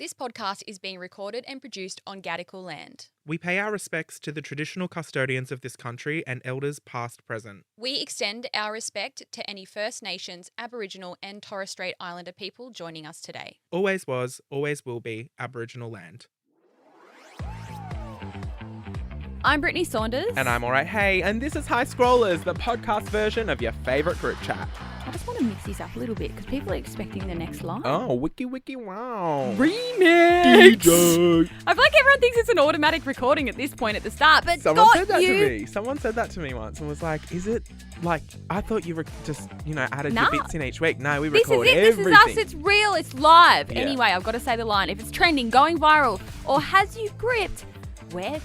This podcast is being recorded and produced on Gadigal land. We pay our respects to the traditional custodians of this country and elders past present. We extend our respect to any First Nations, Aboriginal and Torres Strait Islander people joining us today. Always was, always will be Aboriginal land. I'm Brittney Saunders. And I'm alright, hey, and this is High Scrollers, the podcast version of your favourite group chat. I just want to mix this up a little bit because people are expecting the next line. Oh, wiki wow. Remix! DJ. I feel like everyone thinks it's an automatic recording at this point at the start, but Someone got said that you. to me. Someone said that to me once and was like, is it like, I thought you were just, added Nah. your bits in each week. No, we This is record it. everything. This is us. It's real. It's live. Yeah. Anyway, I've got to say the line. If it's trending, going viral, or has you gripped, we're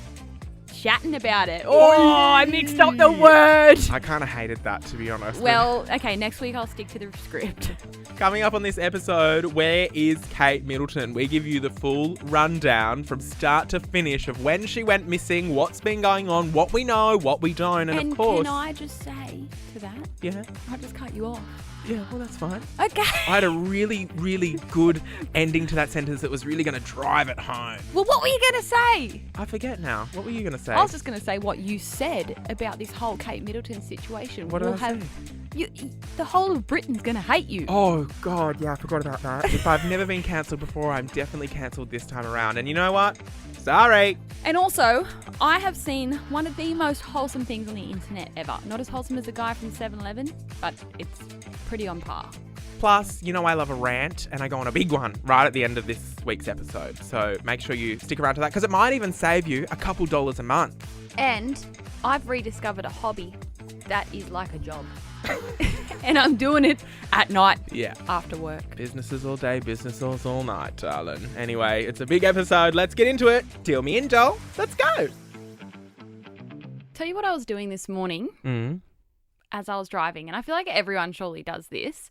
chatting about it. Oh, I mixed up the word. I kind of hated that, to be honest. Well, okay, next week I'll stick to the script. Coming up on this episode, where is Kate Middleton? We give you the full rundown from start to finish of when she went missing, what's been going on, what we know, what we don't, and of course... can I just say to that? Yeah? I just cut you off. Yeah, well, that's fine. Okay. I had a really, really good ending to that sentence that was really going to drive it home. Well, what were you going to say? I forget now. What were you going to say? I was just going to say what you said about this whole Kate Middleton situation. What did I say? The whole of Britain's going to hate you. Oh, God, yeah, I forgot about that. If I've never been cancelled before, I'm definitely cancelled this time around. And you know what? Sorry. And also, I have seen one of the most wholesome things on the internet ever. Not as wholesome as the guy from 7-Eleven, but it's pretty on par. Plus, I love a rant, and I go on a big one right at the end of this week's episode. So make sure you stick around to that, because it might even save you a couple dollars a month. And I've rediscovered a hobby that is like a job. And I'm doing it at night. Yeah. After work. Businesses all day, businesses all night, darling. Anyway, it's a big episode. Let's get into it. Deal me in, doll. Let's go. Tell you what I was doing this morning as I was driving, and I feel like everyone surely does this,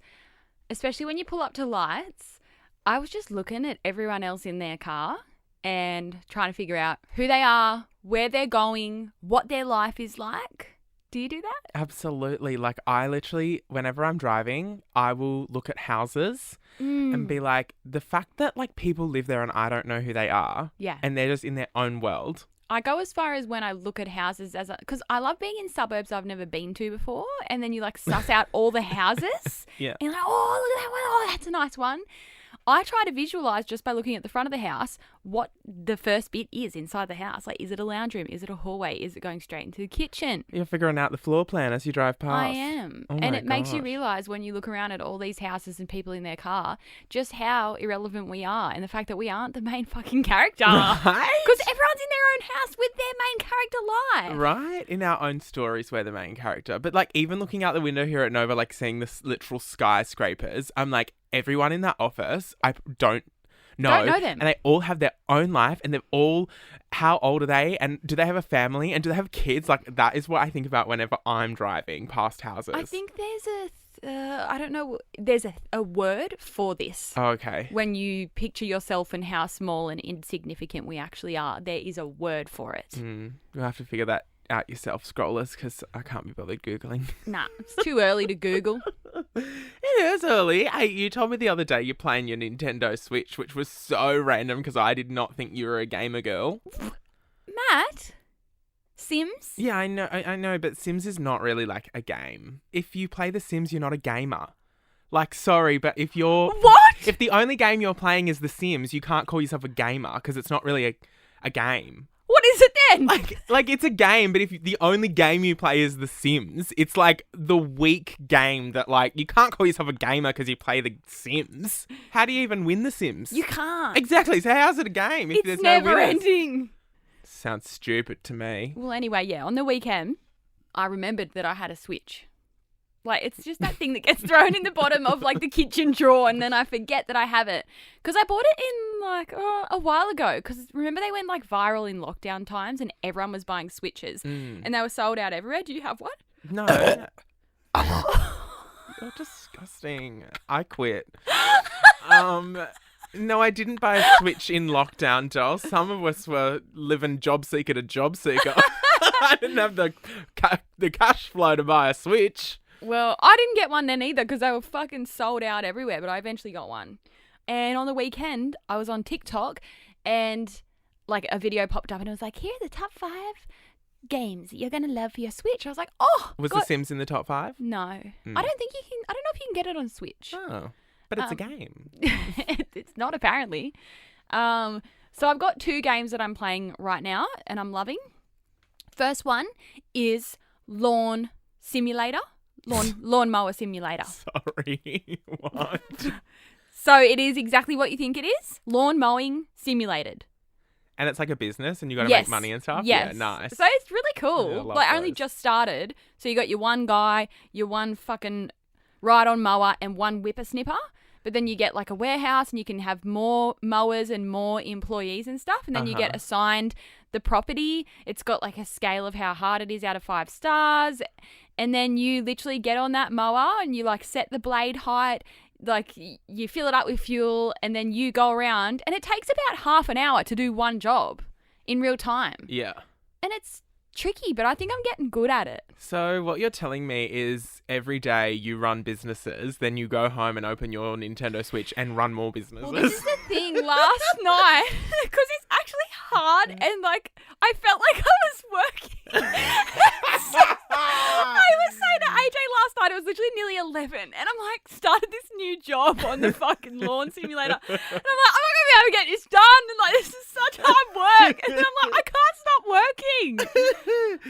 especially when you pull up to lights. I was just looking at everyone else in their car and trying to figure out who they are, where they're going, what their life is like. Do you do that? Absolutely. Like, I literally, whenever I'm driving, I will look at houses and be like, the fact that, like, people live there and I don't know who they are. Yeah. And they're just in their own world. I go as far as when I look at houses because I love being in suburbs I've never been to before, and then you, like, suss out all the houses. Yeah. And you're like, oh, look at that one. Oh, that's a nice one. I try to visualise just by looking at the front of the house what the first bit is inside the house. Like, is it a lounge room? Is it a hallway? Is it going straight into the kitchen? You're figuring out the floor plan as you drive past. I am. Oh, and it makes you gosh. realise when you look around at all these houses and people in their car just how irrelevant we are, and the fact that we aren't the main fucking character. Right? Because everyone's in their own house with their main character life. Right? In our own stories, we're the main character. But, like, even looking out the window here at Nova, like, seeing the literal skyscrapers, I'm like, everyone in that office, I don't know them. And they all have their own life, and they've all, how old are they? And do they have a family? And do they have kids? Like, that is what I think about whenever I'm driving past houses. I think there's I don't know, there's a word for this. Oh, okay. When you picture yourself and how small and insignificant we actually are, there is a word for it. You'll have to figure that out yourself, scrollers, because I can't be bothered Googling. Nah, it's too early to Google. It is early. Hey, you told me the other day you're playing your Nintendo Switch, which was so random because I did not think you were a gamer girl. Matt? Sims? Yeah, I know, but Sims is not really like a game. If you play The Sims, you're not a gamer. Like, sorry, but if you're... What? If the only game you're playing is The Sims, you can't call yourself a gamer because it's not really a game. What is it then? Like it's a game, but if the only game you play is The Sims, it's like the weak game that, like, you can't call yourself a gamer because you play The Sims. How do you even win The Sims? You can't. Exactly. So how's it a game if It's there's never no winners? ending. Sounds stupid to me. Well, anyway, yeah, on the weekend, I remembered that I had a Switch. Like, it's just that thing that gets thrown in the bottom of, like, the kitchen drawer, and then I forget that I have it. Because I bought it in, like, a while ago. Because remember they went, like, viral in lockdown times and everyone was buying Switches. And they were sold out everywhere. Do you have one? No. You're disgusting. I quit. No, I didn't buy a Switch in lockdown, doll. Some of us were living job seeker to job seeker. I didn't have the cash flow to buy a Switch. Well, I didn't get one then either because they were fucking sold out everywhere, but I eventually got one. And on the weekend, I was on TikTok and like a video popped up and it was like, here are the top 5 games you're going to love for your Switch. I was like, oh. Was God. The Sims in the top 5? No. I don't know if you can get it on Switch. Oh, but it's a game. It's not apparently. So I've got 2 games that I'm playing right now and I'm loving. First one is Lawn Simulator. Lawnmower Simulator. Sorry. What? So it is exactly what you think it is. Lawn mowing simulated. And it's like a business and you got to make money and stuff? Yes. Yeah, nice. So it's really cool. Yeah, I love like I only those. just started. So you got your one guy, your one fucking ride-on mower and one whippersnipper. But then you get like a warehouse and you can have more mowers and more employees and stuff. And then you get assigned the property. It's got like a scale of how hard it is out of 5 stars. And then you literally get on that mower and you like set the blade height. Like you fill it up with fuel and then you go around and it takes about half an hour to do one job in real time. Yeah. And it's tricky, but I think I'm getting good at it. So what you're telling me is every day you run businesses, then you go home and open your Nintendo Switch and run more businesses. Well, this is the thing last night, because it's actually hard and like I felt like I was working. I was saying to AJ last night, it was literally nearly 11 and I'm like, started this new job on the fucking lawn simulator and I'm like, I'm not going to be able to get this done and like this is such hard work and then I'm like, I can't stop working.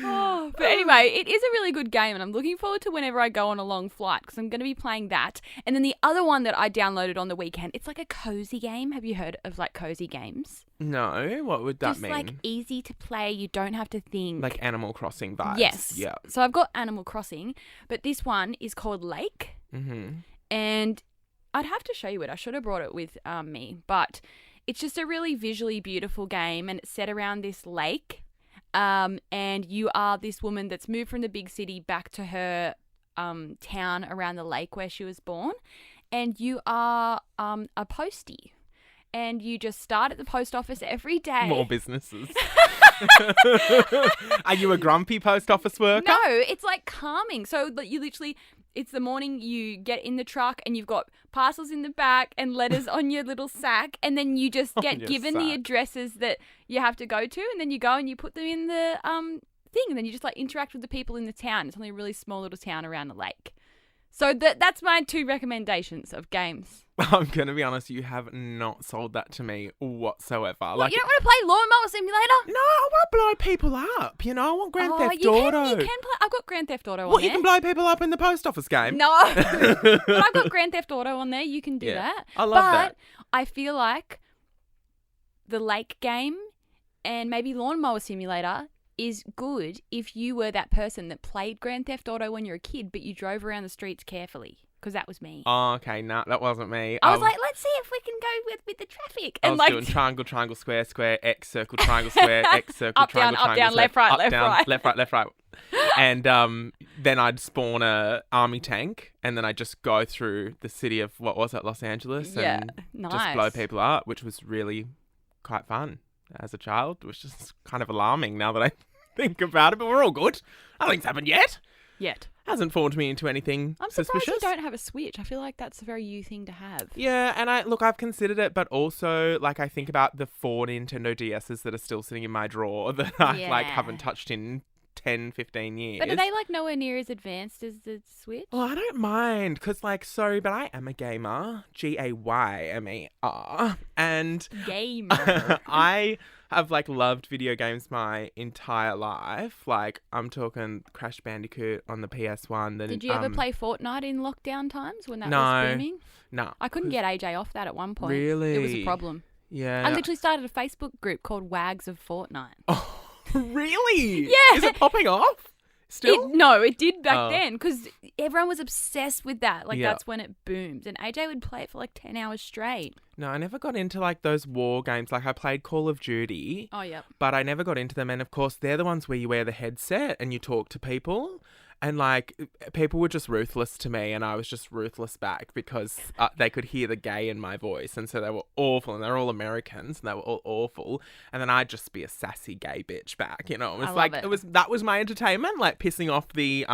Oh, but anyway, it is a really good game and I'm looking forward to whenever I go on a long flight because I'm going to be playing that. And then the other one that I downloaded on the weekend, it's like a cozy game. Have you heard of like cozy games? No, what would that Just mean? like easy to play, you don't have to think. Like Animal Crossing vibes. Yes. Yeah. So I've got Animal Crossing, but this one is called Lake. Mm-hmm. And I'd have to show you it. I should have brought it with me, but it's just a really visually beautiful game and it's set around this lake. And you are this woman that's moved from the big city back to her town around the lake where she was born. And you are a postie. And you just start at the post office every day. More businesses. Are you a grumpy post office worker? No, it's like calming. So you literally, it's the morning you get in the truck and you've got parcels in the back and letters on your little sack. And then you just get given the addresses that you have to go to. And then you go and you put them in the thing. And then you just like interact with the people in the town. It's only a really small little town around the lake. So that's my 2 recommendations of games. I'm going to be honest, you have not sold that to me whatsoever. What, like, you don't want to play Lawnmower Simulator? No, I want to blow people up. You know, I want Grand Theft you Auto. can play. I've got Grand Theft Auto on What, there. you can blow people up in the post office game? No. But I've got Grand Theft Auto on there. You can do that. I love that. But I feel like the lake game and maybe Lawnmower Simulator is good if you were that person that played Grand Theft Auto when you were a kid, but you drove around the streets carefully. Because that was me. Oh, okay. No, that wasn't me. I was like, let's see if we can go with the traffic. I And was like doing triangle, triangle, square, square, X, circle, triangle, square, X, circle, Up, down, triangle, up, triangle, down, left, right, up, left, down, right. left, right, left, right. And then I'd spawn a army tank and then I'd just go through the city of, what was it, Los Angeles? Yeah, And nice. just blow people up, which was really quite fun as a child. It was just kind of alarming now that I think about it, but we're all good. Nothing's happened yet. Hasn't formed me into anything I'm surprised suspicious. you don't have a Switch. I feel like that's a very you thing to have. Yeah, and I've considered it, but also like I think about the 4 Nintendo DSs that are still sitting in my drawer that I like haven't touched in 10, 15 years. But are they like nowhere near as advanced as the Switch? Well, I don't mind because sorry, but I am a gamer, GAYMER, and Gamer. I have loved video games my entire life. Like I'm talking Crash Bandicoot on the PS1. Did you ever play Fortnite in lockdown times when that No. was booming? No, I couldn't get AJ off that at one point. Really? It was a problem. Yeah, I literally started a Facebook group called Wags of Fortnite. Oh, really? Yeah. Is it popping off? Still? No, it did back Oh. then because everyone was obsessed with that. Like, Yeah. that's when it boomed. And AJ would play it for 10 hours straight. No, I never got into those war games. Like I played Call of Duty, Oh, yep. but I never got into them. And of course, they're the ones where you wear the headset and you talk to people. And people were just ruthless to me, and I was just ruthless back because they could hear the gay in my voice, and so they were awful. And they're all Americans, and they were all awful. And then I'd just be a sassy gay bitch back, you know. It was I love it. that was my entertainment, pissing off the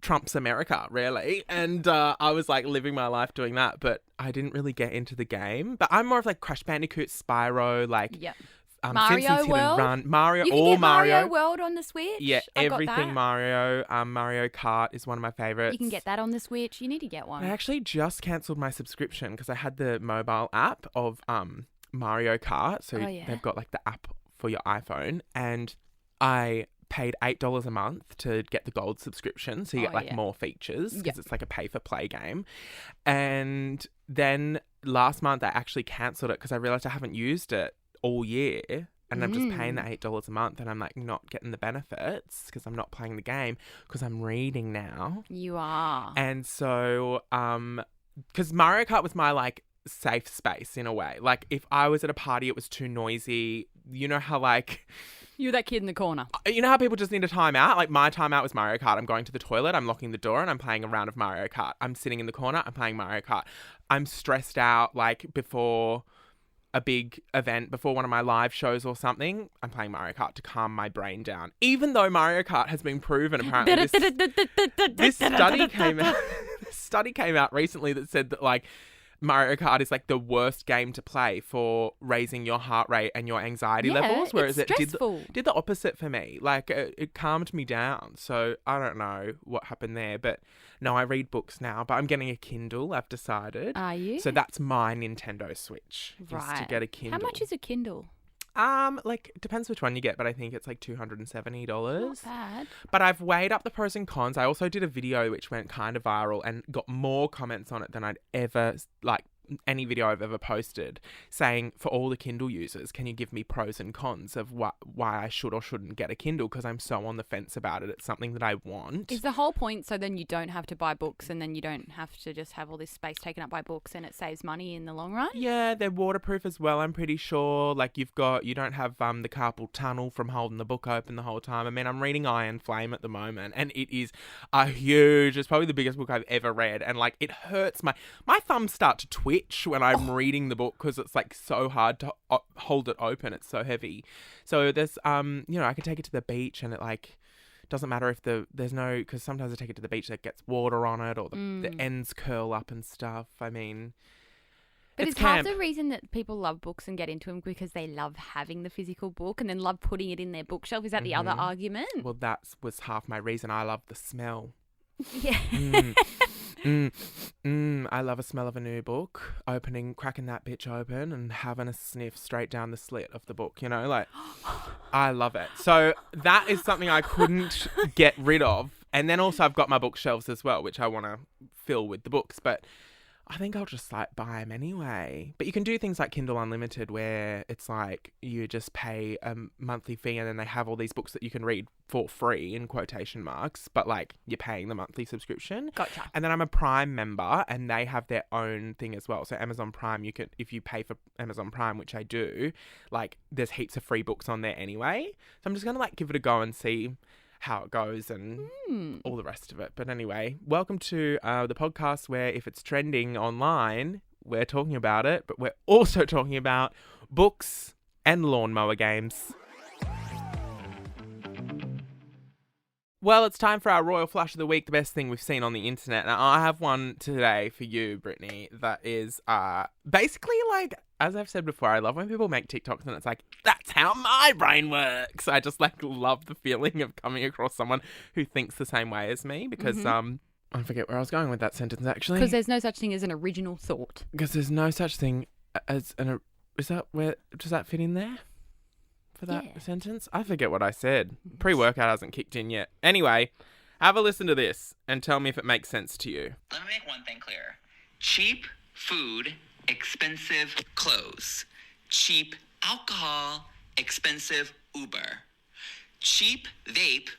Trump's America, really. And I was like living my life doing that, but I didn't really get into the game. But I'm more of like Crash Bandicoot, Spyro, like Yep. Simpsons Mario Hit and World? Run, Mario, You can all get Mario Mario. World on the Switch. Yeah, I got everything that. Mario. Mario Kart is one of my favorites. You can get that on the Switch. You need to get one. I actually just cancelled my subscription because I had the mobile app of Mario Kart. So Oh, yeah. they've got like the app for your iPhone, and I paid $8 a month to get the gold subscription, so you get Oh, like yeah. more features because Yep. it's like a pay for play game. And then last month I actually cancelled it because I realized I haven't used it all year. And I'm just paying the $8 a month, and I'm like not getting the benefits because I'm not playing the game because I'm reading now. You are. And so, because Mario Kart was my like safe space in a way. Like if I was at a party, it was too noisy. You know how like, You're that kid in the corner. you know how people just need a timeout? Like my timeout was Mario Kart. I'm going to the toilet, I'm locking the door, and I'm playing a round of Mario Kart. I'm sitting in the corner, I'm playing Mario Kart. I'm stressed out like before a big event, before one of my live shows or something, I'm playing Mario Kart to calm my brain down. Even though Mario Kart has been proven apparently this study came out this study came out recently that said that like Mario Kart is like the worst game to play for raising your heart rate and your anxiety levels, whereas it's it stressful. did the opposite for me. Like it calmed me down. So I don't know what happened there, but no, I read books now, but I'm getting a Kindle, I've decided. Are you? So that's my Nintendo Switch. Is to Right. get a Kindle. How much is a Kindle? Like it depends which one you get, but I think it's like $270. Not bad. But I've weighed up the pros and cons. I also did a video which went kind of viral and got more comments on it than I'd ever, like, any video I've ever posted, saying for all the Kindle users, can you give me pros and cons of why I should or shouldn't get a Kindle, because I'm so on the fence about it. It's something that I want. Is the whole point so then you don't have to buy books and then you don't have to just have all this space taken up by books and it saves money in the long run? Yeah, they're waterproof as well, I'm pretty sure. Like you don't have the carpal tunnel from holding the book open the whole time. I mean, I'm reading Iron Flame at the moment, and it is it's probably the biggest book I've ever read, and like it hurts my thumbs start to twitch when I'm reading the book because it's like so hard to hold it open. It's so heavy. So there's I can take it to the beach, and it like doesn't matter if because sometimes I take it to the beach that gets water on it, or the ends curl up and stuff. I mean, But it's is half camp. the reason that people love books and get into them because they love having the physical book and then love putting it in their bookshelf? Is that the other argument? Well, that was half my reason. I love the smell. Yeah. I love a smell of a new book. Cracking that bitch open and having a sniff straight down the slit of the book, like I love it. So that is something I couldn't get rid of. And then also I've got my bookshelves as well, which I want to fill with the books, but I think I'll just like buy them anyway. But you can do things like Kindle Unlimited where it's like you just pay a monthly fee and then they have all these books that you can read for free in quotation marks, but like you're paying the monthly subscription. Gotcha. And then I'm a Prime member and they have their own thing as well. So Amazon Prime, if you pay for Amazon Prime, which I do, like there's heaps of free books on there anyway. So I'm just going to like give it a go and see how it goes and all the rest of it. But anyway, welcome to the podcast where if it's trending online, we're talking about it, but we're also talking about books and lawnmower games. Well, it's time for our Royal Flush of the Week, the best thing we've seen on the internet. Now, I have one today for you, Brittney, that is basically like, as I've said before, I love when people make TikToks and it's like, that's how my brain works. I just like love the feeling of coming across someone who thinks the same way as me because I forget where I was going with that sentence actually. Because there's no such thing as an original thought. Because there's no such thing as does that fit in there? For that sentence? I forget what I said. Pre-workout hasn't kicked in yet. Anyway, have a listen to this and tell me if it makes sense to you. Let me make one thing clear. Cheap food, expensive clothes. Cheap alcohol, expensive Uber. Cheap vape,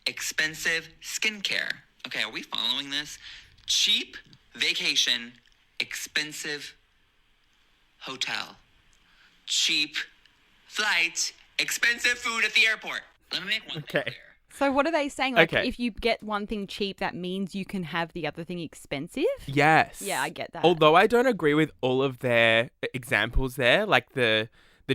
expensive skincare. Okay, are we following this? Cheap vacation, expensive hotel. Cheap flights, expensive food at the airport. Let me make one thing clear. So what are they saying? Like, Okay. if you get one thing cheap, that means you can have the other thing expensive? Yes. Yeah, I get that. Although I don't agree with all of their examples there, like the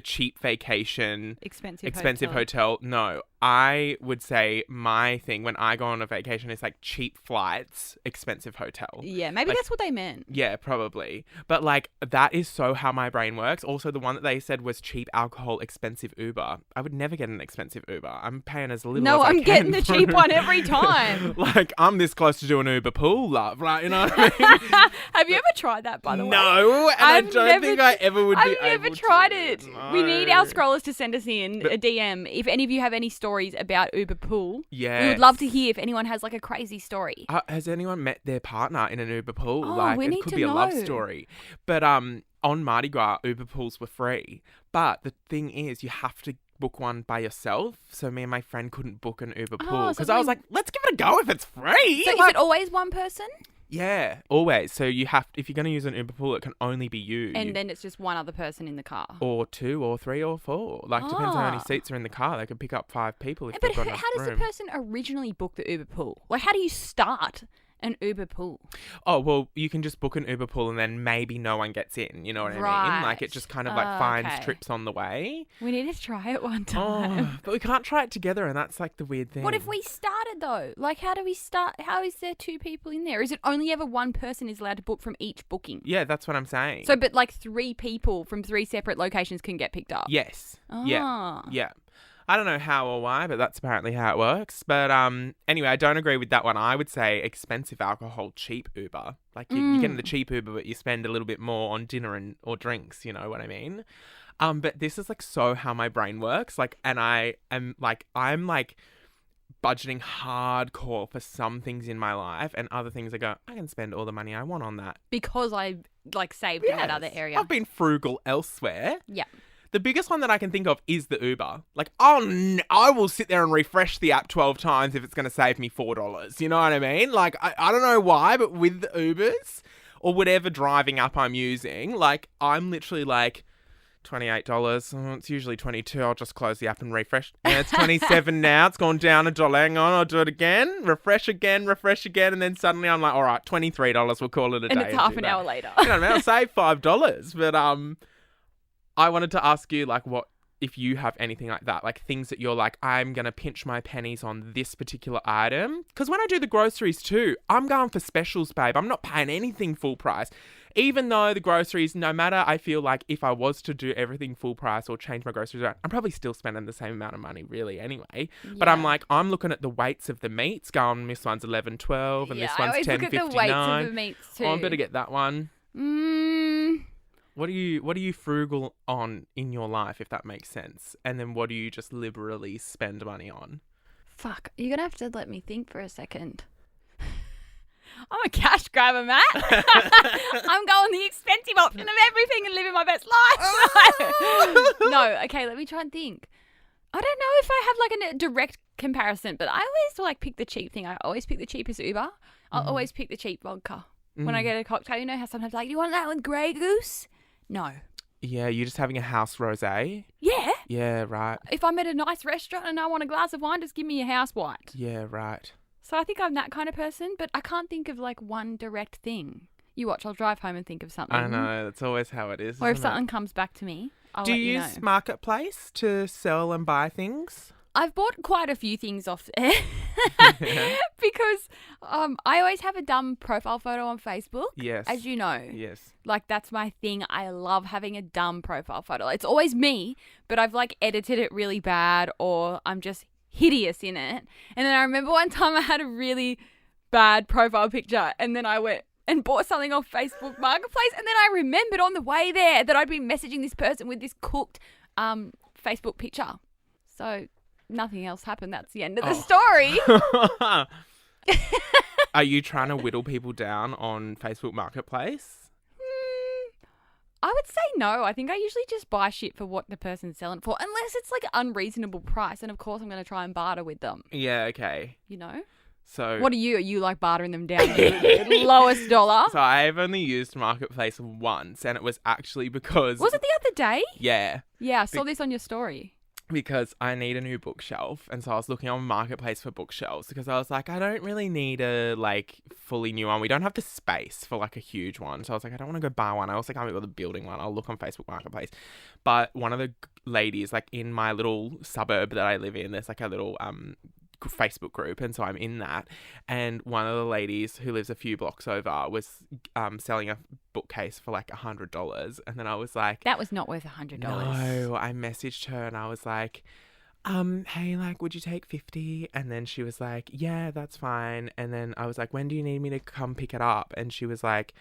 cheap vacation, Expensive hotel. No, I would say my thing when I go on a vacation is like cheap flights, expensive hotel. Yeah, maybe Like- that's what they meant. Yeah, probably. But like that is so how my brain works. Also, the one that they said was cheap alcohol, expensive Uber. I would never get an expensive Uber. I'm paying as little No, as I I'm can getting the for cheap an one Uber. every time. Like I'm this close to doing Uber pool, love. Like, you know what I mean? Have you ever tried that, by the way? No, and I've I don't never- think I ever would be I've never able tried to. it. We need our No. scrollers to send us in a DM if any of you have any stories about Uber pool. Yeah. We would love to hear if anyone has like a crazy story. Has anyone met their partner in an Uber pool? Oh, Like we it need could to be a love know. story. But on Mardi Gras, Uber pools were free. But the thing is, you have to book one by yourself. So me and my friend couldn't book an Uber Oh, pool so because I was something- like, let's give it a go if it's free. So is it always one person? Yeah, always. So you have, if you're going to use an Uber pool, it can only be you. And then it's just one other person in the car. or 2 or 3 or 4. Like, depends how many Ah. seats are in the car. They could pick up 5 people if But they've got how enough does room. the person originally book the Uber pool? Like, how do you start an Uber pool? Oh, well, you can just book an Uber pool and then maybe no one gets in. You know what I mean? Like, it Right. just kind of like finds Okay. trips on the way. We need to try it one time. Oh, but we can't try it together, and that's like the weird thing. What if we started though? Like, how do we start? How is there 2 people in there? Is it only ever one person is allowed to book from each booking? Yeah, that's what I'm saying. So, but like 3 people from 3 separate locations can get picked up. Yes. Yeah. Ah. Yeah. I don't know how or why, but that's apparently how it works. But anyway, I don't agree with that one. I would say expensive alcohol, cheap Uber. Like you're getting the cheap Uber, but you spend a little bit more on dinner and or drinks. You know what I mean? But this is like so how my brain works. Like, and I'm like budgeting hardcore for some things in my life, and other things I go, I can spend all the money I want on that. Because I like saved in that other Yes. area. I've been frugal elsewhere. Yeah. The biggest one that I can think of is the Uber. Like, I will sit there and refresh the app 12 times if it's going to save me $4. You know what I mean? Like, I don't know why, but with the Ubers or whatever driving app I'm using, like, I'm literally like, $28. Oh, it's usually $22. I'll just close the app and refresh. Yeah, it's $27 now. It's gone down $1. Hang on, I'll do it again. Refresh again. And then suddenly I'm like, all right, $23. We'll call it a day. And it's half do an that. hour later. You know what I mean? I'll save $5. But I wanted to ask you, like, what if you have anything like that, like things that you're like, I'm gonna pinch my pennies on this particular item. Because when I do the groceries too, I'm going for specials, babe. I'm not paying anything full price. Even though the groceries, no matter, I feel like if I was to do everything full price or change my groceries around, I'm probably still spending the same amount of money, really, anyway. But I'm Yeah. like, I'm looking at the weights of the meats, going, this one's 11.12 and Yeah, this I one's always look at the weights of 10.59. the meats too. Oh, I better get that one. What are you frugal on in your life, if that makes sense? And then what do you just liberally spend money on? Fuck, you're going to have to let me think for a second. I'm a cash grabber, Matt. I'm going the expensive option of everything and living my best life. No, okay, let me try and think. I don't know if I have like a direct comparison, but I always like pick the cheap thing. I always pick the cheapest Uber. I'll always pick the cheap vodka. When I get a cocktail, you know how sometimes like, do you want that with Grey Goose? No. Yeah, you're just having a house rosé. Yeah. Yeah, right. If I'm at a nice restaurant and I want a glass of wine, just give me a house white. Yeah, right. So I think I'm that kind of person, but I can't think of like one direct thing. You watch, I'll drive home and think of something. I know, that's always how it is. Or if isn't it? something comes back to me, I'll Do let you you know. use Marketplace to sell and buy things? I've bought quite a few things off there because I always have a dumb profile photo on Facebook. Yes. As you know. Yes. Like, that's my thing. I love having a dumb profile photo. It's always me, but I've, like, edited it really bad or I'm just hideous in it. And then I remember one time I had a really bad profile picture and then I went and bought something off Facebook Marketplace and then I remembered on the way there that I'd been messaging this person with this cooked Facebook picture. So nothing else happened. That's the end of the story. Are you trying to whittle people down on Facebook Marketplace? I would say no. I think I usually just buy shit for what the person's selling for, unless it's like an unreasonable price. And of course, I'm going to try and barter with them. Yeah, okay. You know? So What are you? Are you like bartering them down to the lowest dollar? So I've only used Marketplace once, and it was actually because Was it the other day? yeah. Yeah, I saw this on your story. because I need a new bookshelf. And so I was looking on Marketplace for bookshelves because I was like, I don't really need a like fully new one. We don't have the space for like a huge one. So I was like, I don't want to go buy one. I also can't be bothered building one. I'll look on Facebook Marketplace. But one of the ladies, like in my little suburb that I live in, there's like a little Facebook group, and so I'm in that, and one of the ladies who lives a few blocks over was selling a bookcase for like $100, and then I was like, That was not worth $100. no. I messaged her and I was like, hey, like, would you take 50? And then she was like, yeah, that's fine. And then I was like, when do you need me to come pick it up? And she was like,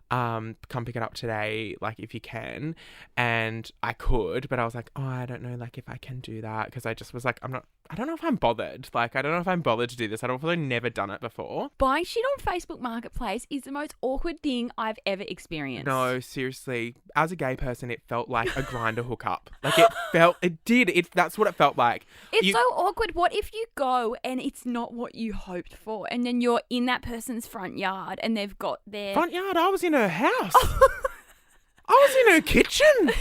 come pick it up today, like if you can. And I could, but I was like, oh, I don't know, like if I can do that, because I just was like, I don't know if I'm bothered. Like, I don't know if I'm bothered to do this. I've never done it before. Buying shit on Facebook Marketplace is the most awkward thing I've ever experienced. No, seriously. As a gay person, it felt like a grinder hookup. Like, that's what it felt like. It's so awkward. What if you go and it's not what you hoped for, and then you're in that person's front yard and they've got their... Front yard? I was in her house. I was in her kitchen.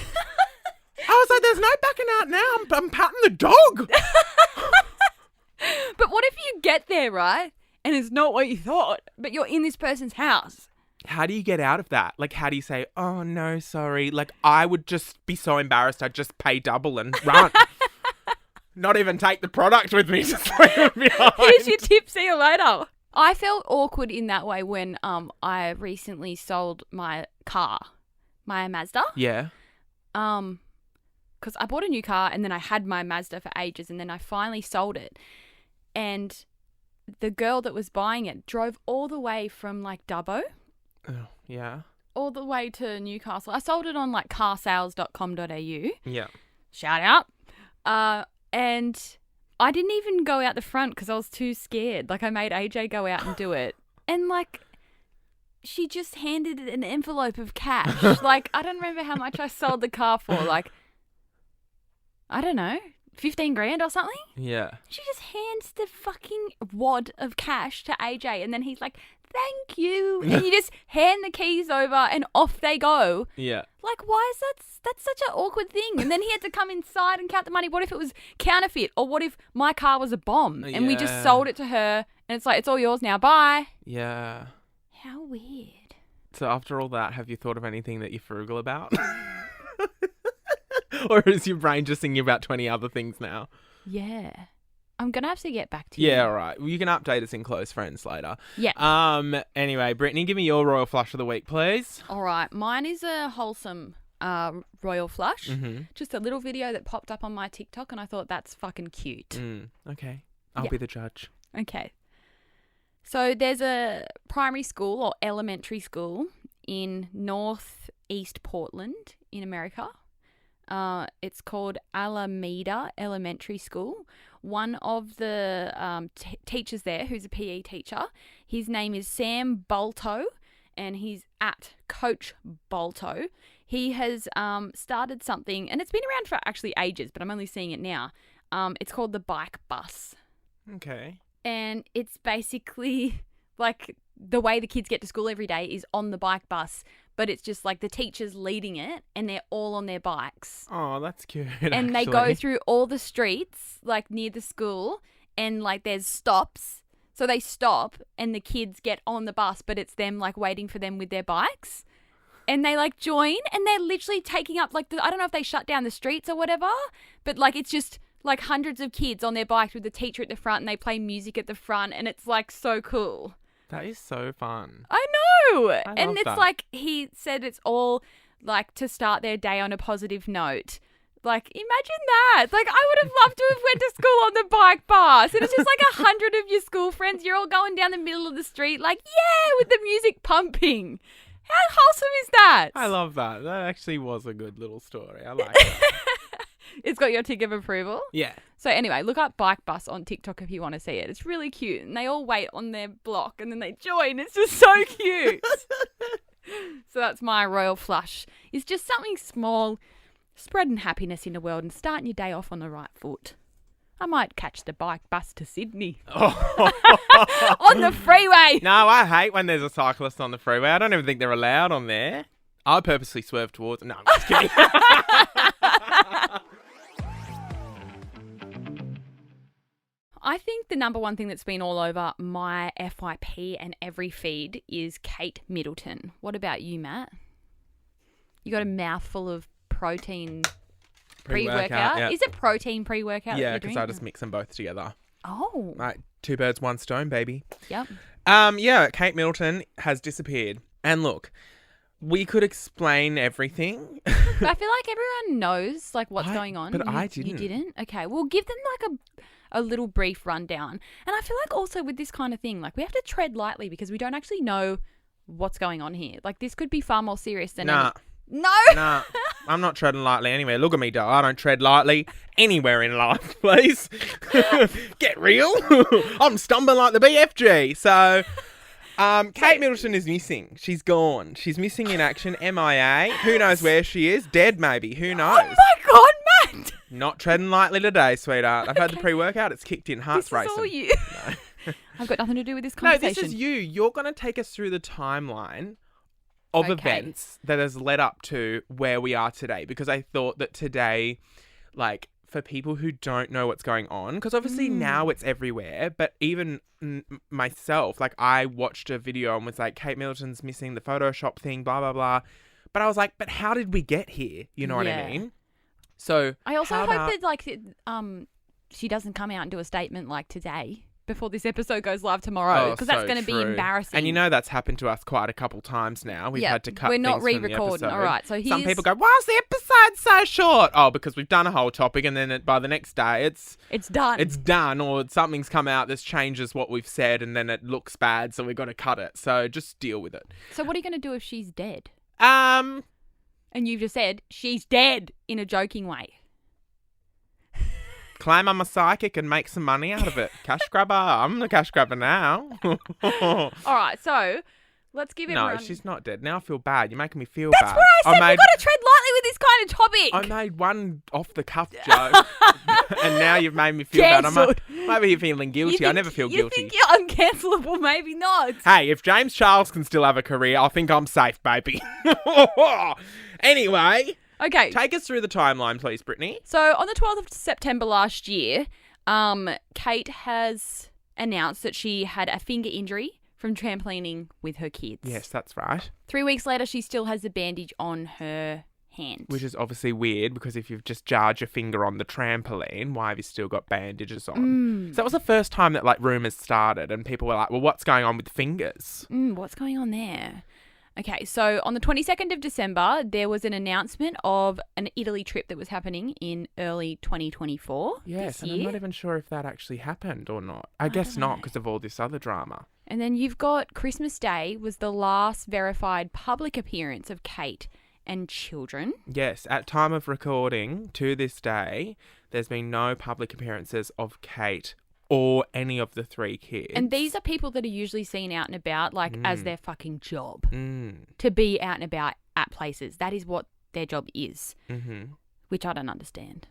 I was like, there's no backing out now. I'm patting the dog. But what if you get there, right, and it's not what you thought, but you're in this person's house? How do you get out of that? Like, how do you say, oh, no, sorry. Like, I would just be so embarrassed. I'd just pay double and run. Not even take the product with me. Just leave it behind. Here's your tip. See you later. I felt awkward in that way when I recently sold my car, my Mazda. Yeah. Because I bought a new car and then I had my Mazda for ages and then I finally sold it. And the girl that was buying it drove all the way from like Dubbo. Oh, yeah. All the way to Newcastle. I sold it on like carsales.com.au. Yeah. Shout out. And I didn't even go out the front because I was too scared. Like I made AJ go out and do it. And like she just handed an envelope of cash. Like I don't remember how much I sold the car for. Like, I don't know, 15 grand or something? Yeah. She just hands the fucking wad of cash to AJ and then he's like, thank you. And you just hand the keys over and off they go. Yeah. Like, why is that's such an awkward thing? And then he had to come inside and count the money. What if it was counterfeit? Or what if my car was a bomb and we just sold it to her and it's like, it's all yours now, bye. Yeah. How weird. So after all that, have you thought of anything that you're frugal about? Or is your brain just thinking about 20 other things now? Yeah. I'm going to have to get back to you. Yeah, all right. Well, you can update us in Close Friends later. Yeah. Anyway, Brittney, give me your royal flush of the week, please. All right. Mine is a wholesome royal flush. Mm-hmm. Just a little video that popped up on my TikTok and I thought that's fucking cute. Okay. I'll be the judge. Okay. So there's a primary school or elementary school in northeast Portland in America. It's called Alameda Elementary School. One of the teachers there, who's a PE teacher, his name is Sam Bolto, and he's at Coach Bolto. He has started something, and it's been around for actually ages, but I'm only seeing it now. It's called the Bike Bus. Okay. And it's basically like the way the kids get to school every day is on the bike bus, but it's just like the teachers leading it and they're all on their bikes. Oh, that's cute. And they go through all the streets like near the school and like there's stops. So they stop and the kids get on the bus, but it's them like waiting for them with their bikes. And they like join and they're literally taking up like I don't know if they shut down the streets or whatever, but like it's just like hundreds of kids on their bikes with the teacher at the front and they play music at the front and it's like so cool. That is so fun. I know. And love it's that. like he said it's all like to start their day on a positive note. Like imagine that. Like I would have loved to have went to school on the bike bus and it's just like 100 of your school friends. You're all going down the middle of the street like, yeah, with the music pumping. How wholesome is that? I love that. That actually was a good little story. I like that. It's got your tick of approval? Yeah. So anyway, look up Bike Bus on TikTok if you want to see it. It's really cute. And they all wait on their block and then they join. It's just so cute. So that's my royal flush. It's just something small, spreading happiness in the world and starting your day off on the right foot. I might catch the bike bus to Sydney. On the freeway. No, I hate when there's a cyclist on the freeway. I don't even think they're allowed on there. I purposely swerve towards... No, I'm just kidding. the number one thing that's been all over my FYP and every feed is Kate Middleton. What about you, Matt? You got a mouthful of protein pre-workout. Yeah. Is it protein pre-workout? Yeah, because I just mix them both together. Oh. Like 2 birds, 1 stone, baby. Yep. Yeah, Kate Middleton has disappeared. And look, we could explain everything. But I feel like everyone knows like what's going on. But I didn't. You didn't? Okay. Well, give them like a little brief rundown. And I feel like also with this kind of thing, like we have to tread lightly because we don't actually know what's going on here. Like this could be far more serious than Nah. No. Nah, I'm not treading lightly anywhere. Look at me, doll. I don't tread lightly anywhere in life, please. Get real. I'm stumbling like the BFG. So, Kate Middleton is missing. She's gone. She's missing in action. MIA. Who knows where she is? Dead, maybe. Who knows? Oh my God, Matt. Not treading lightly today, sweetheart. I've had the pre-workout. It's kicked in. Heart's This racing. is all you. No. I've got nothing to do with this No, conversation. this is you. You're going to take us through the timeline of events that has led up to where we are today, because I thought that today, like, for people who don't know what's going on, because obviously now it's everywhere, but even myself, like, I watched a video and was like, Kate Middleton's missing, the Photoshop thing, blah, blah, blah. But I was like, but how did we get here? You know what I mean? So I also hope that like she doesn't come out and do a statement like today before this episode goes live tomorrow, because that's going to be embarrassing. And you know that's happened to us quite a couple times now. We've had to cut we're not things from the re-recording. episode. All right, so some people go, "Why's the episode so short?" Oh, because we've done a whole topic, and then by the next day, it's done. It's done, or something's come out that changes what we've said, and then it looks bad, so we've got to cut it. So just deal with it. So what are you going to do if she's dead? Um, And you've just said she's dead in a joking way. Claim I'm a psychic and make some money out of it. Cash grabber. I'm the cash grabber now. All right, so let's give everyone... No, she's not dead. Now I feel bad. You're making me feel That's bad. what I said. We've got to tread lightly with this kind of topic. I made one off-the-cuff joke, and now you've made me feel bad. Cancelled. Maybe you're feeling guilty. I never feel guilty. You think you're uncancelable? Maybe not. Hey, if James Charles can still have a career, I think I'm safe, baby. Anyway, Okay. take us through the timeline, please, Brittney. So on the 12th of September last year, Kate has announced that she had a finger injury from trampolining with her kids. Yes, that's right. 3 weeks later, she still has the bandage on her hand. Which is obviously weird, because if you've just jarred your finger on the trampoline, why have you still got bandages on? So that was the first time that like rumours started, and people were like, well, what's going on with the fingers? What's going on there? Okay, so on the 22nd of December, there was an announcement of an Italy trip that was happening in early 2024. Yes, this and year. I'm not even sure if that actually happened or not. I guess don't not, know. because of all this other drama. And then you've got Christmas Day was the last verified public appearance of Kate and children. Yes, at time of recording, to this day, there's been no public appearances of Kate or any of the 3 kids. And these are people that are usually seen out and about, like, as their fucking job. Mm. To be out and about at places. That is what their job is, Mm-hmm. which I don't understand.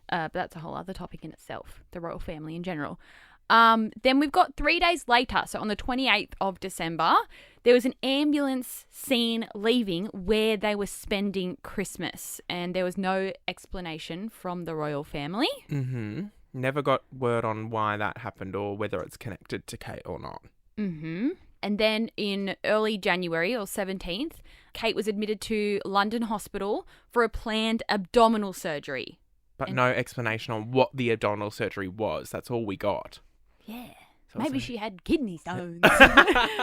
But that's a whole other topic in itself, the royal family in general. Then we've got 3 days later, so on the 28th of December, there was an ambulance seen leaving where they were spending Christmas, and there was no explanation from the royal family. Mm-hmm. Never got word on why that happened or whether it's connected to Kate or not. Mm-hmm. And then in early January, or 17th, Kate was admitted to London Hospital for a planned abdominal surgery. But no explanation on what the abdominal surgery was. That's all we got. Yeah. So Maybe it's she had kidney stones.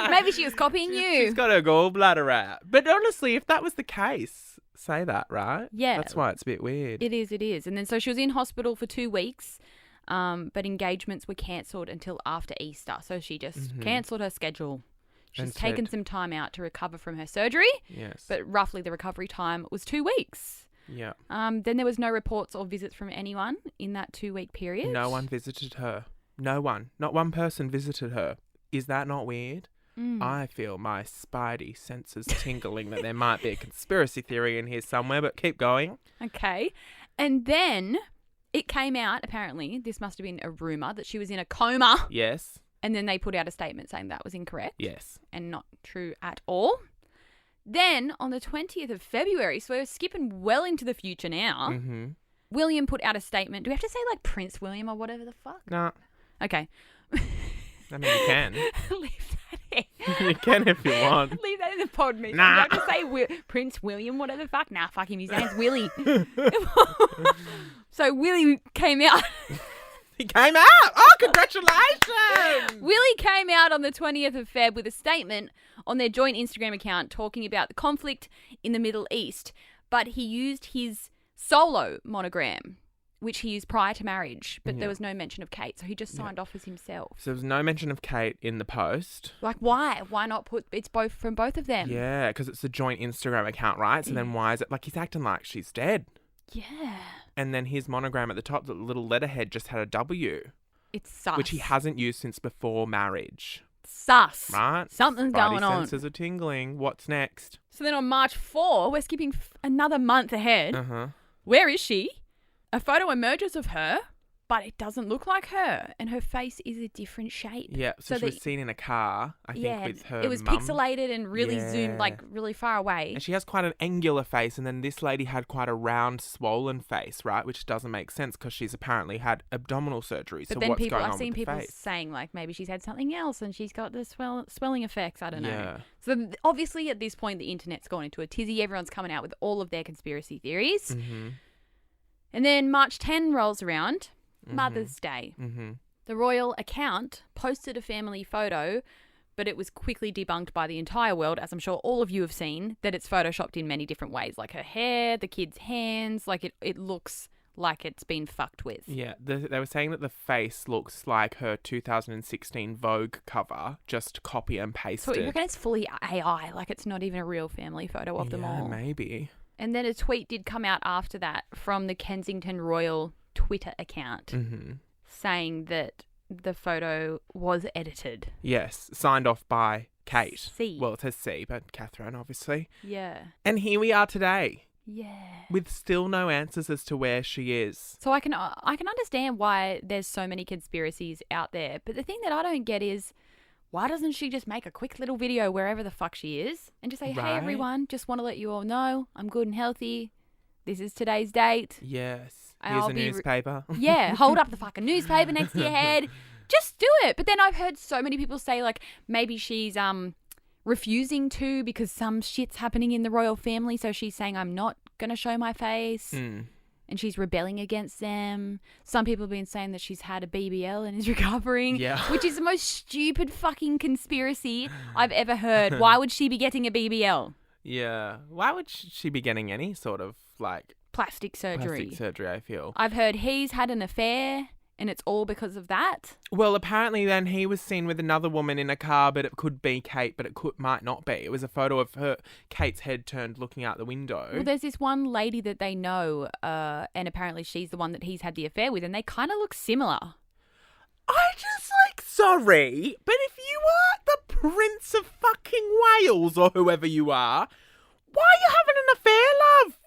Maybe she was copying you. She's got her gallbladder out. But honestly, if that was the case, say that, right? Yeah. That's why it's a bit weird. It is. And then so she was in hospital for 2 weeks, but engagements were cancelled until after Easter. So she just cancelled her schedule. She's And taken said- some time out to recover from her surgery, Yes. but roughly the recovery time was 2 weeks. Yeah. Then there was no reports or visits from anyone in that 2-week period. No one visited her. No one. Not one person visited her. Is that not weird? I feel my spidey senses tingling that there might be a conspiracy theory in here somewhere, but keep going. Okay. And then it came out, apparently, this must have been a rumour, that she was in a coma. Yes. And then they put out a statement saying that was incorrect. Yes. And not true at all. Then on the 20th of February, so we're skipping well into the future now, Mm-hmm. William put out a statement. Do we have to say like Prince William or whatever the fuck? Nah. Okay. I mean, you can. Leave that in. You can if you want. Leave that in the pod, me. Nah. You have to say Prince William, whatever the fuck. Nah, fuck him. His name's Willie. So Willie came out. He came out. Oh, congratulations. Willie came out on the 20th of Feb with a statement on their joint Instagram account talking about the conflict in the Middle East, but he used his solo monogram, which he used prior to marriage, but there was no mention of Kate, so he just signed off as himself. So there was no mention of Kate in the post. Like, why? Why not put it's both from both of them? Yeah, because it's a joint Instagram account, right? So then why is it like he's acting like she's dead? Yeah. And then his monogram at the top, the little letterhead just had a W, It's sus. which he hasn't used since before marriage. Sus. Right? Something's Spidey going on. senses are tingling. What's next? So then on March 4, we're skipping another month ahead. Uh-huh. Where is she? A photo emerges of her, but it doesn't look like her, and her face is a different shape. Yeah, so she was seen in a car, I think, with her it was mum. pixelated and really zoomed, Yeah. like really far away. And she has quite an angular face, and then this lady had quite a round, swollen face, right? Which doesn't make sense because she's apparently had abdominal surgery. But so then what's people, going I've on seen with the people face? saying like maybe she's had something else and she's got the swelling effects. I don't know. Yeah. So obviously at this point the internet's gone into a tizzy. Everyone's coming out with all of their conspiracy theories. Mm-hmm. And then March 10 rolls around, Mother's Day. Mm-hmm. The royal account posted a family photo, but it was quickly debunked by the entire world, as I'm sure all of you have seen, that it's photoshopped in many different ways. Like her hair, the kid's hands, like it looks like it's been fucked with. Yeah, they were saying that the face looks like her 2016 Vogue cover, just copy and So pasted. you reckon it's fully AI, like it's not even a real family photo of them all. Maybe. And then a tweet did come out after that from the Kensington Royal Twitter account Mm-hmm. saying that the photo was edited. Yes, signed off by Kate. C. Well, it says C, but Catherine, obviously. Yeah. And here we are today, Yeah. with still no answers as to where she is. So I can understand why there's so many conspiracies out there, but the thing that I don't get is why doesn't she just make a quick little video wherever the fuck she is and just say, hey Right. everyone, just want to let you all know I'm good and healthy. This is today's date. Yes. I'll Here's a be newspaper. Yeah, hold up the fucking newspaper next to your head. Just do it. But then I've heard so many people say like maybe she's refusing to because some shit's happening in the royal family, so she's saying I'm not going to show my face. And she's rebelling against them. Some people have been saying that she's had a BBL and is recovering. Yeah. Which is the most stupid fucking conspiracy I've ever heard. Why would she be getting a BBL? Yeah. Why would she be getting any sort of like Plastic surgery. plastic surgery, I feel? I've heard he's had an affair and it's all because of that. Well, apparently then he was seen with another woman in a car, but it could be Kate, but might not be. It was a photo of Kate's head turned looking out the window. Well, there's this one lady that they know, and apparently she's the one that he's had the affair with, and they kind of look similar. I just sorry, but if you are the Prince of fucking Wales or whoever you are, why are you having an affair, love?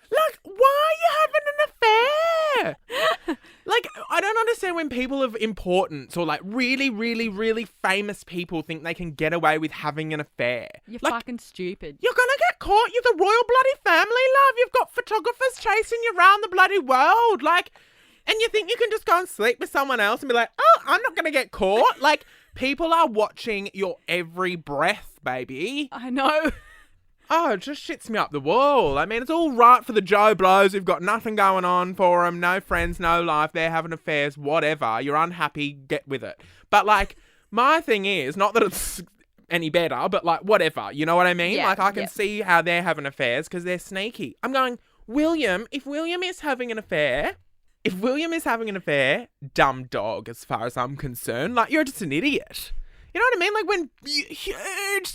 Like, why are you having an affair? Like, I don't understand when people of importance or like really, really, really famous people think they can get away with having an affair. You're Like, fucking stupid. you're gonna get caught. You're the royal bloody family, love. You've got photographers chasing you around the bloody world. Like, and you think you can just go and sleep with someone else and be like, oh, I'm not gonna get caught. Like, people are watching your every breath, baby. I know. Oh, it just shits me up the wall. I mean, it's all right for the Joe Blows who've got nothing going on for them, no friends, no life, they're having affairs, whatever. You're unhappy, get with it. But, like, my thing is, not that it's any better, but, like, whatever. You know what I mean? Yeah, like, I can yeah. see how they're having affairs because they're sneaky. I'm going, William, if William is having an affair, dumb dog as far as I'm concerned. Like, you're just an idiot. You know what I mean? Like when huge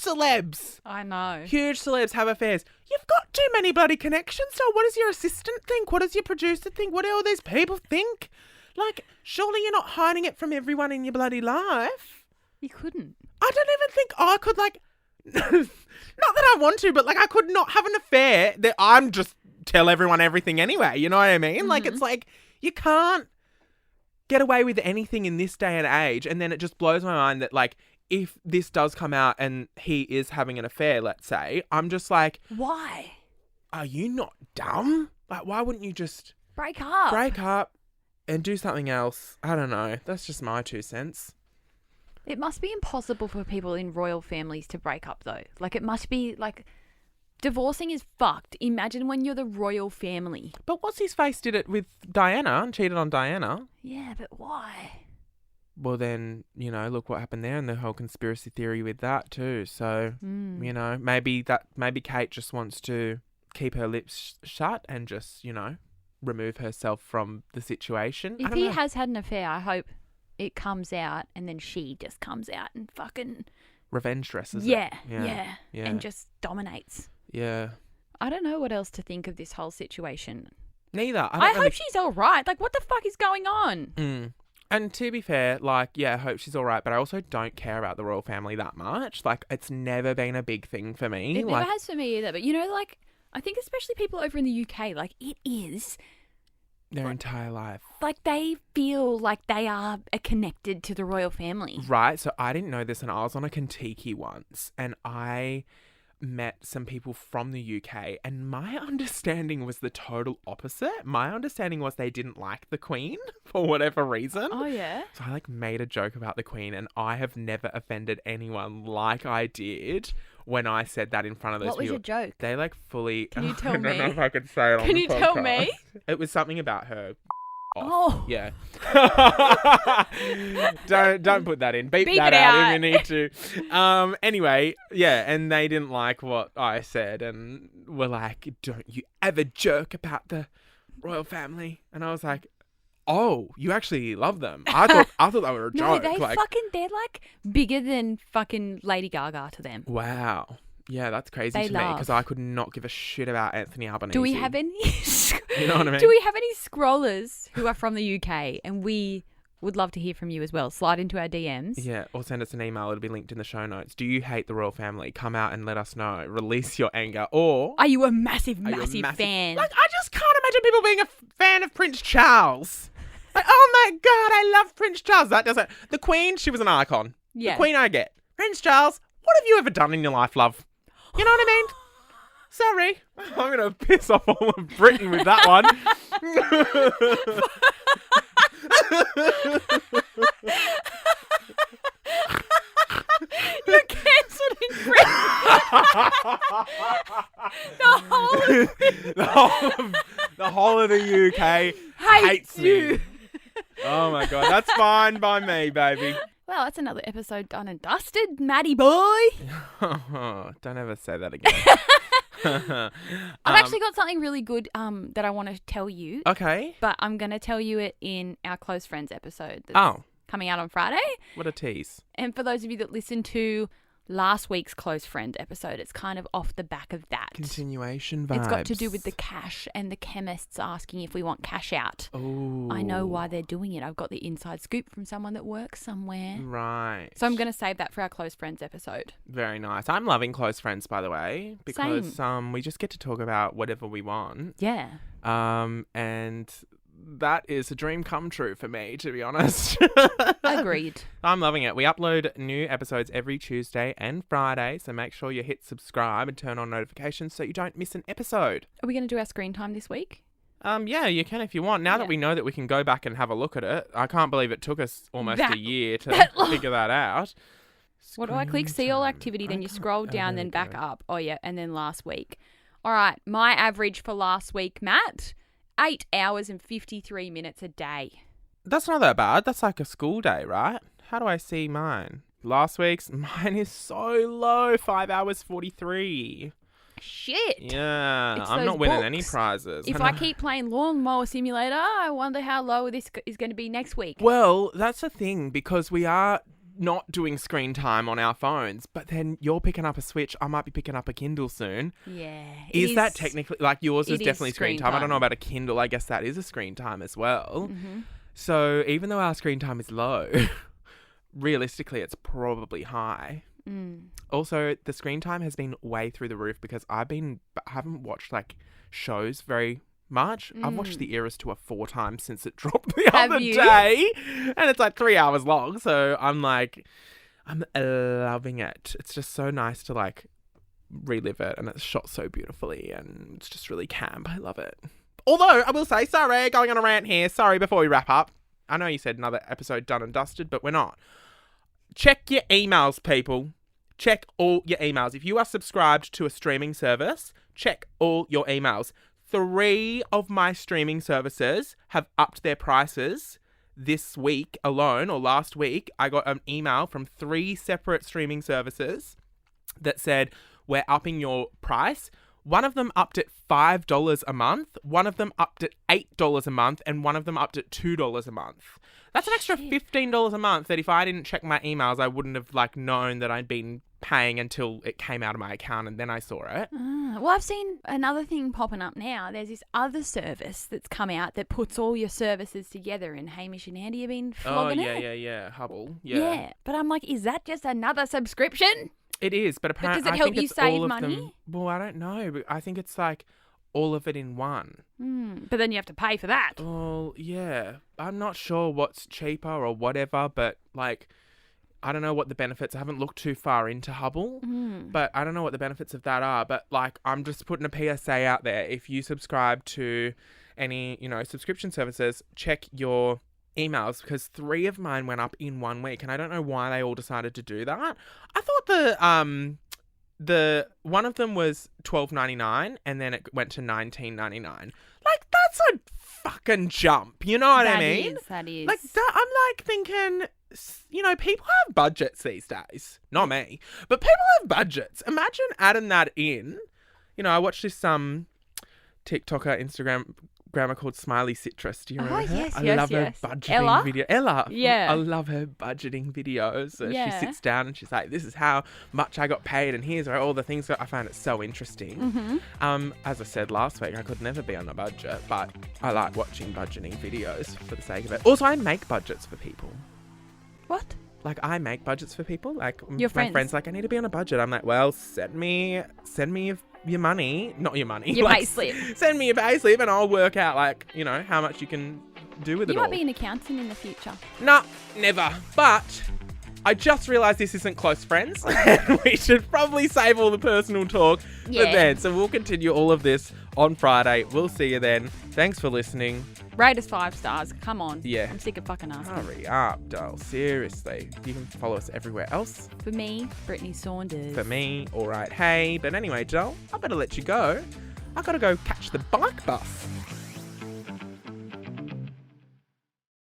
celebs have affairs, you've got too many bloody connections. So what does your assistant think? What does your producer think? What do all these people think? Like, surely you're not hiding it from everyone in your bloody life. You couldn't. I don't even think I could, like, not that I want to, but like I could not have an affair that I'm just tell everyone everything anyway. You know what I mean? Mm-hmm. Like, it's like, you can't get away with anything in this day and age. And then it just blows my mind that, like, if this does come out and he is having an affair, let's say, I'm just like, Why? are you not dumb? Like, why wouldn't you just Break up. and do something else? I don't know. That's just my 2 cents. It must be impossible for people in royal families to break up, though. Like, it must be, like, divorcing is fucked. Imagine when you're the royal family. But what's his face did it with Diana and cheated on Diana. Yeah, but why? Well, then, look what happened there and the whole conspiracy theory with that too. So, maybe Kate just wants to keep her lips shut and just, remove herself from the situation. If he has had an affair, I hope it comes out and then she just comes out and fucking... Revenge dresses. Yeah. Yeah. And just dominates. Yeah. I don't know what else to think of this whole situation. Neither. I hope she's all right. Like, what the fuck is going on? And to be fair, I hope she's all right, but I also don't care about the royal family that much. Like, it's never been a big thing for me. It never has for me either. But, I think especially people over in the UK, like, it is... Their entire life. Like, they feel like they are connected to the royal family. Right. So I didn't know this, and I was on a Kentucky once, and I met some people from the UK, and my understanding was the total opposite. My understanding was they didn't like the Queen for whatever reason. Oh, yeah? So I made a joke about the Queen, and I have never offended anyone like I did when I said that in front of those people. What was your joke? They fully... Can you tell me? I don't know if I could say it on Can the you tell podcast. me? It was something about her. Oh. Yeah. don't put that in. Beep that it out if you need to. Anyway, yeah, and they didn't like what I said and were like, don't you ever joke about the royal family. And I was like, oh, you actually love them. I thought they were a joke. No, they're bigger than fucking Lady Gaga to them. Wow. Yeah, that's crazy They to me love. because I could not give a shit about Anthony Albanese. Do we have any... You know what I mean? Do we have any scrollers who are from the UK? And we would love to hear from you as well. Slide into our DMs. Yeah, or send us an email. It'll be linked in the show notes. Do you hate the royal family? Come out and let us know. Release your anger. Or... Are you a massive fan? I just can't imagine people being a fan of Prince Charles. Oh my God, I love Prince Charles. That doesn't... The Queen, she was an icon. Yeah. The Queen I get. Prince Charles, what have you ever done in your life, love? You know what I mean? Sorry. I'm going to piss off all of Britain with that one. You're cancelled in Britain. The whole of the UK hates me. Oh my God, that's fine by me, baby. Well, that's another episode done and dusted, Maddie boy. Don't ever say that again. I've actually got something really good that I want to tell you. Okay. But I'm going to tell you it in our Close Friends episode that's coming out on Friday. What a tease. And for those of you that listened to last week's Close Friend episode, it's kind of off the back of that. Continuation vibes. It's got to do with the cash and the chemists asking if we want cash out. Oh. I know why they're doing it. I've got the inside scoop from someone that works somewhere. Right. So I'm going to save that for our Close Friends episode. Very nice. I'm loving Close Friends, by the way, because we just get to talk about whatever we want. Yeah. And that is a dream come true for me, to be honest. Agreed. I'm loving it. We upload new episodes every Tuesday and Friday, so make sure you hit subscribe and turn on notifications so you don't miss an episode. Are we going to do our screen time this week? Yeah, you can if you want. Now that we know that we can go back and have a look at it, I can't believe it took us almost a year to figure that out. What do I click? See all activity, then you scroll down, then back up. Oh, yeah, and then last week. All right, my average for last week, Matt, 8 hours and 53 minutes a day. That's not that bad. That's like a school day, right? How do I see mine? Last week's, mine is so low, 5 hours 43. Shit. Yeah, It's I'm those not winning books. any prizes. If I keep playing Lawnmower Simulator, I wonder how low this is going to be next week. Well, that's the thing, because we are not doing screen time on our phones, but then you're picking up a Switch, I might be picking up a Kindle soon. Yeah. Is that technically, like yours is it is definitely screen screen time. I don't time. know about a Kindle, I guess that is a screen time as well. Mm-hmm. So even though our screen time is low, realistically it's probably high. Mm. Also, the screen time has been way through the roof because I haven't watched like shows very much. I've watched The Eras Tour 4 times since it dropped the Have other you? day, and it's like 3 hours long. So I'm loving it. It's just so nice to like relive it, and it's shot so beautifully, and it's just really camp. I love it. Although I will say, sorry, going on a rant here. Sorry, before we wrap up. I know you said another episode done and dusted, but we're not. check your emails, people. Check all your emails. If you are subscribed to a streaming service, check all your emails. 3 of my streaming services have upped their prices this week alone, or last week. I got an email from 3 separate streaming services that said, we're upping your price. One of them upped at $5 a month, one of them upped at $8 a month, and one of them upped at $2 a month. That's an extra $15 a month that if I didn't check my emails, I wouldn't have known that I'd been paying until it came out of my account and then I saw it. Well, I've seen another thing popping up now. There's this other service that's come out that puts all your services together, and Hamish and Andy have been flogging it. Yeah. Hubble. Yeah. But I'm like, is that just another subscription? It is, but apparently does it help you save money? Well, I don't know, but I think it's all of it in one. But then you have to pay for that. Well, yeah. I'm not sure what's cheaper or whatever, but I don't know what the benefits. I haven't looked too far into Hubble, but I don't know what the benefits of that are. But I'm just putting a PSA out there. If you subscribe to any, subscription services, check your emails, because 3 of mine went up in 1 week, and I don't know why they all decided to do that. I thought the one of them was $12.99 and then it went to $19.99. That's a fucking jump. You know what I mean? That is. I'm thinking, people have budgets these days. Not me, but people have budgets. Imagine adding that in. I watched this TikToker, Instagrammer called Smiley Citrus. Do you remember her? Yes, I yes, love yes. her budgeting Ella? video. Ella. Yeah. I love her budgeting videos. So Yeah. she sits down and she's like, this is how much I got paid and here's all the things. I find it so interesting. As I said last week, I could never be on a budget, but I like watching budgeting videos for the sake of it. Also, I make budgets for people. What? I make budgets for people. Your my friends? friends I need to be on a budget. I'm like, well, send me your money. Not your money. Your payslip. Send me your payslip and I'll work out, how much you can do with it You all. might be an accountant in the future. Nah, never. But I just realised this isn't close friends. We should probably save all the personal talk for then. So we'll continue all of this on Friday. We'll see you then. Thanks for listening. Rate us 5 stars. Come on. Yeah. I'm sick of fucking asking. Hurry up, doll. Seriously. You can follow us everywhere else. For me, Brittney Saunders. For me, all right, hey. But anyway, doll, I better let you go. I gotta go catch the bike bus.